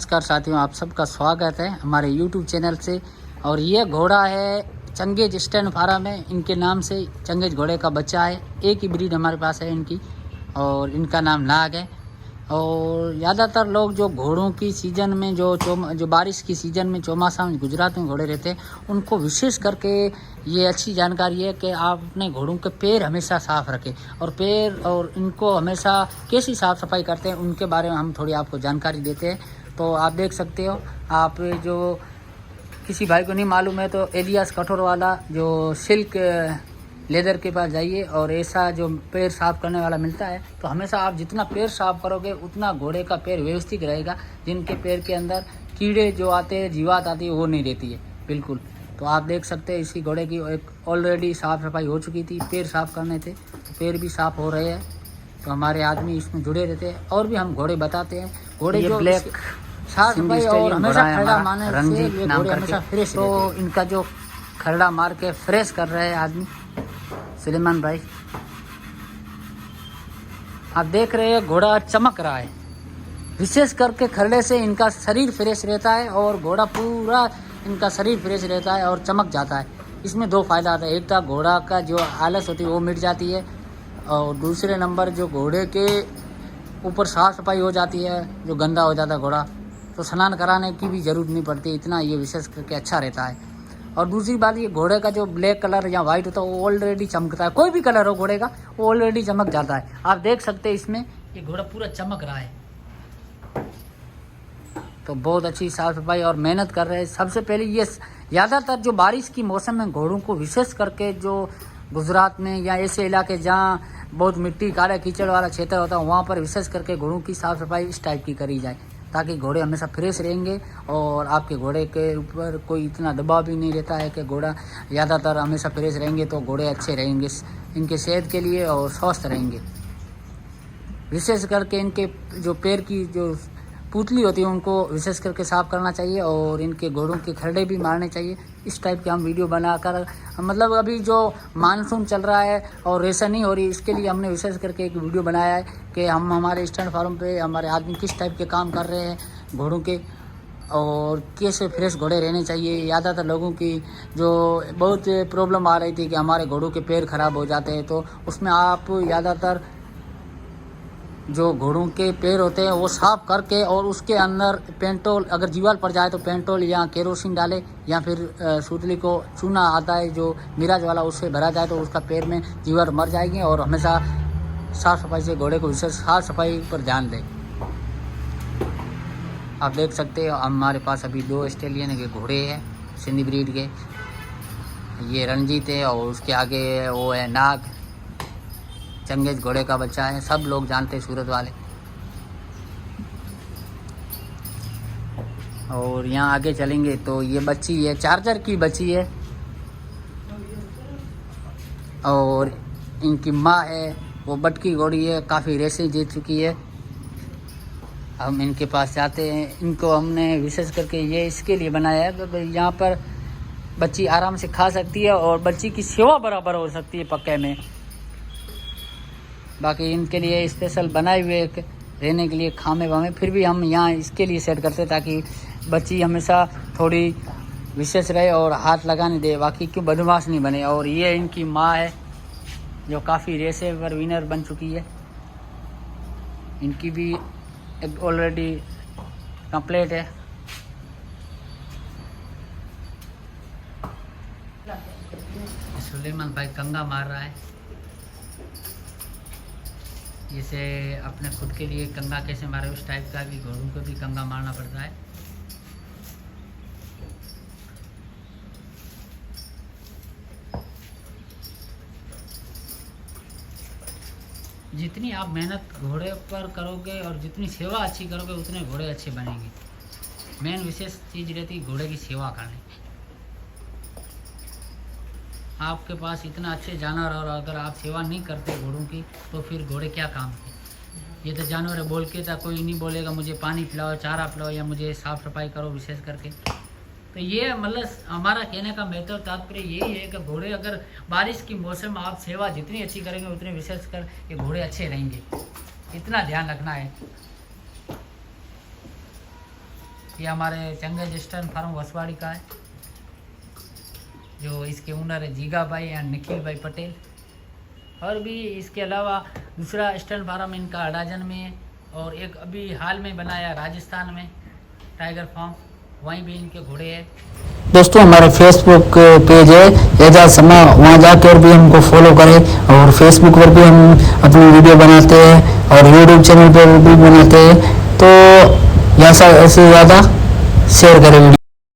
नमस्कार साथियों, आप सबका स्वागत है हमारे YouTube चैनल से। और ये घोड़ा है चंगेज स्टैंड फार्म है, इनके नाम से चंगेज घोड़े का बच्चा है। एक ही ब्रीड हमारे पास है इनकी और इनका नाम नाग है। और ज़्यादातर लोग जो घोड़ों की सीज़न में जो बारिश की सीज़न में चौमासा में गुजरात में घोड़े रहते हैं, उनको विशेष करके ये अच्छी जानकारी है कि आप अपने घोड़ों के पैर हमेशा साफ़ रखें। और पैर और इनको हमेशा कैसी साफ़ सफाई करते हैं उनके बारे में हम थोड़ी आपको जानकारी देते हैं। तो आप देख सकते हो, आप जो किसी भाई को नहीं मालूम है तो एलियास कठोर वाला जो सिल्क लेदर के पास जाइए और ऐसा जो पैर साफ़ करने वाला मिलता है। तो हमेशा आप जितना पैर साफ़ करोगे उतना घोड़े का पैर व्यवस्थित रहेगा। जिनके पैर के अंदर कीड़े जो आते हैं, जीवात आती है, वो नहीं रहती है बिल्कुल। तो आप देख सकते हैं इसी घोड़े की एक ऑलरेडी साफ़ सफाई हो चुकी थी, पैर साफ़ करने थे तो पैर भी साफ़ हो रहे हैं। तो हमारे आदमी इसमें जुड़े रहते हैं और भी हम घोड़े बताते हैं। घोड़े जो ब्लैक साफ सफाई और हमेशा खरड़ा मारने से ये घोड़े हमेशा फ्रेश। तो इनका जो खरड़ा मार के फ्रेश कर रहे हैं आदमी सुलेमान भाई, आप देख रहे हैं घोड़ा चमक रहा है। विशेष करके खरड़े से इनका शरीर फ्रेश रहता है और घोड़ा पूरा इनका शरीर फ्रेश रहता है और चमक जाता है। इसमें दो फायदा आता है, एक तो घोड़ा का जो आलस होती है वो मिट जाती है और दूसरे नंबर जो घोड़े के ऊपर साफ सफाई हो जाती है। जो गंदा हो जाता है घोड़ा तो स्नान कराने की भी ज़रूरत नहीं पड़ती, इतना ये विशेष करके अच्छा रहता है। और दूसरी बात, ये घोड़े का जो ब्लैक कलर या वाइट होता है वो ऑलरेडी चमकता है। कोई भी कलर हो घोड़े का वो ऑलरेडी चमक जाता है। आप देख सकते हैं इसमें ये घोड़ा पूरा चमक रहा है। तो बहुत अच्छी साफ सफाई और मेहनत कर रहे हैं। सबसे पहले ये ज़्यादातर जो बारिश की मौसम में घोड़ों को विशेष करके जो गुजरात में या ऐसे इलाके जहाँ बहुत मिट्टी काला कीचड़ वाला क्षेत्र होता है वहाँ पर विशेष करके घोड़ों की साफ़ सफाई इस टाइप की करी जाए ताकि घोड़े हमेशा फ्रेश रहेंगे और आपके घोड़े के ऊपर कोई इतना दबाव भी नहीं रहता है कि घोड़ा ज़्यादातर हमेशा फ्रेश रहेंगे तो घोड़े अच्छे रहेंगे इनके सेहत के लिए और स्वस्थ रहेंगे। विशेष करके इनके जो पैर की जो पुतली होती है उनको विशेष करके साफ़ करना चाहिए और इनके घोड़ों के खरड़े भी मारने चाहिए। इस टाइप के हम वीडियो बनाकर, मतलब अभी जो मानसून चल रहा है और रेशन नहीं हो रही, इसके लिए हमने विशेष करके एक वीडियो बनाया है कि हम हमारे स्टैंड फार्म पे हमारे आदमी किस टाइप के काम कर रहे हैं घोड़ों के और कैसे फ्रेश घोड़े रहने चाहिए। ज़्यादातर लोगों की जो बहुत प्रॉब्लम आ रही थी कि हमारे घोड़ों के पैर ख़राब हो जाते हैं, तो उसमें आप ज़्यादातर जो घोड़ों के पैर होते हैं वो साफ़ करके और उसके अंदर पेंटोल, अगर जीवाल पड़ जाए तो पेंटोल या केरोसिन डाले या फिर सूतली को चूना आता है जो मिराज वाला, उससे भरा जाए तो उसका पैर में जीवाल मर जाएगी। और हमेशा साफ़ सफाई से घोड़े को विशेष साफ़ सफाई पर ध्यान दें। आप देख सकते हैं हमारे पास अभी 2 ऑस्ट्रेलियन के घोड़े हैं सिंधी ब्रीड के। ये रंजीत है और उसके आगे वो है नाग, चंगेज घोड़े का बच्चा है, सब लोग जानते हैं सूरत वाले। और यहाँ आगे चलेंगे तो ये बच्ची है, चार्जर की बच्ची है और इनकी माँ है वो बटकी घोड़ी है, काफ़ी रेसें जीत चुकी है। हम इनके पास जाते हैं। इनको हमने विशेष करके ये इसके लिए बनाया है तो यहाँ पर बच्ची आराम से खा सकती है और बच्ची की सेवा बराबर हो सकती है पक्के में। बाकी इनके लिए स्पेशल बनाए हुए रहने के लिए खामे वामे फिर भी हम यहाँ इसके लिए सेट करते ताकि बच्ची हमेशा थोड़ी विशेष रहे और हाथ लगाने दे, बाकी क्यों बदमाश नहीं बने। और ये इनकी माँ है जो काफ़ी रेसे पर विनर बन चुकी है। इनकी भी ऑलरेडी कंप्लीट है। सुलेमान भाई कंगा मार रहा है। जैसे अपने खुद के लिए कंगा कैसे मारे उस टाइप का भी घोड़ों को भी कंगा मारना पड़ता है। जितनी आप मेहनत घोड़े पर करोगे और जितनी सेवा अच्छी करोगे उतने घोड़े अच्छे बनेंगे। मेन विशेष चीज़ रहती है घोड़े की सेवा करने। आपके पास इतना अच्छे जानवर और अगर आप सेवा नहीं करते घोड़ों की तो फिर घोड़े क्या काम के। ये तो जानवर है, बोल के था कोई नहीं बोलेगा मुझे पानी पिलाओ, चारा पिलाओ या मुझे साफ़ सफाई करो विशेष करके। तो ये मतलब हमारा कहने का महत्व तात्पर्य यही है कि घोड़े अगर बारिश की मौसम में आप सेवा जितनी अच्छी करेंगे उतने विशेष कर ये घोड़े अच्छे रहेंगे, इतना ध्यान रखना है। ये हमारे चंगेज स्टर्न फार्म वसवाड़ी का है, जो इसके ओनर है जीगा भाई एंड निखिल भाई पटेल। और भी इसके अलावा दूसरा स्टर्न फार्म इनका अडाजन में है, और एक अभी हाल में बनाया राजस्थान में टाइगर फार्म, वहीं भी इनके घोड़े हैं। दोस्तों हमारे फेसबुक पेज है एजाज समा, वहाँ जाकर भी हमको फॉलो करें, और फेसबुक पर भी हम अपनी वीडियो बनाते हैं और यूट्यूब चैनल पर भी बनाते हैं, तो ऐसे ज़्यादा शेयर करें वीडियो।